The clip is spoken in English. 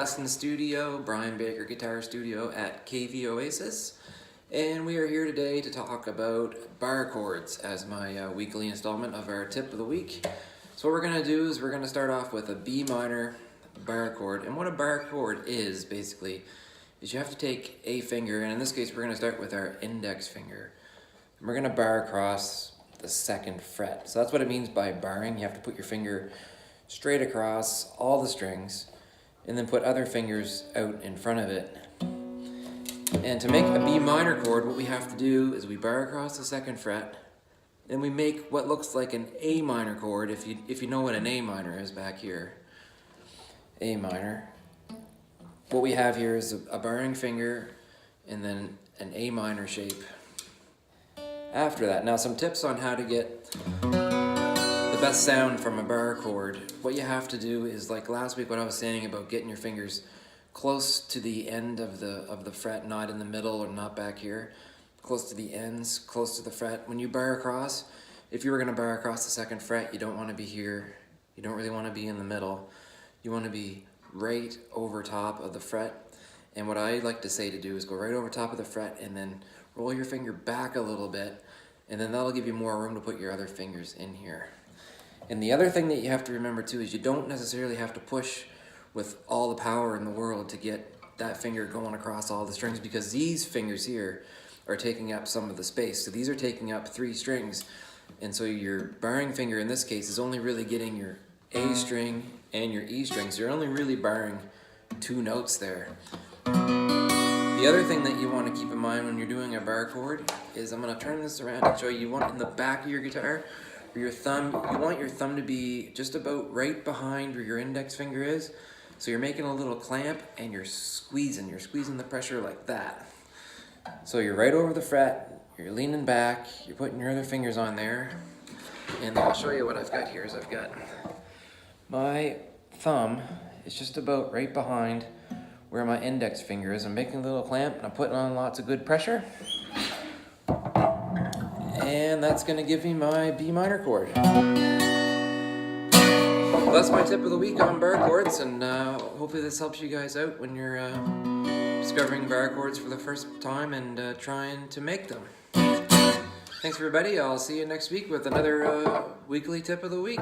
Broadcasting studio, Brian Baker Guitar Studio at KV Oasis, and we are here today to talk about bar chords as my weekly installment of our tip of the week. So what we're going to do is we're going to start off with a B minor bar chord, and what a bar chord is basically is you have to take a finger, and in this case we're going to start with our index finger, and we're going to bar across the second fret. So that's what it means by barring. You have to put your finger straight across all the strings and then put other fingers out in front of it. And to make a B minor chord, what we have to do is we bar across the second fret, then we make what looks like an A minor chord, if you know what an A minor is back here. A minor. What we have here is a barring finger and then an A minor shape after that. Now some tips on how to get the best sound from a bar chord. What you have to do is, like last week what I was saying about getting your fingers close to the end of the fret, not in the middle or not back here, close to the ends, close to the fret. When you bar across, if you were going to bar across the second fret, you don't want to be here. You don't really want to be in the middle. You want to be right over top of the fret. And what I like to say to do is go right over top of the fret and then roll your finger back a little bit, and then that'll give you more room to put your other fingers in here. And the other thing that you have to remember too is you don't necessarily have to push with all the power in the world to get that finger going across all the strings, because these fingers here are taking up some of the space. So these are taking up 3 strings, and so your barring finger in this case is only really getting your A string and your E string, so you're only really barring 2 notes there. The other thing that you want to keep in mind when you're doing a bar chord is, I'm going to turn this around and show you, want in the back of your guitar, where your thumb, you want your thumb to be just about right behind where your index finger is. So you're making a little clamp and you're squeezing the pressure like that. So you're right over the fret, you're leaning back, you're putting your other fingers on there. And I'll show you what I've got here. Is I've got my thumb is just about right behind where my index finger is. I'm making a little clamp and I'm putting on lots of good pressure. And that's going to give me my B minor chord. Well, that's my tip of the week on bar chords, and hopefully this helps you guys out when you're discovering bar chords for the first time and trying to make them. Thanks everybody. I'll see you next week with another weekly tip of the week.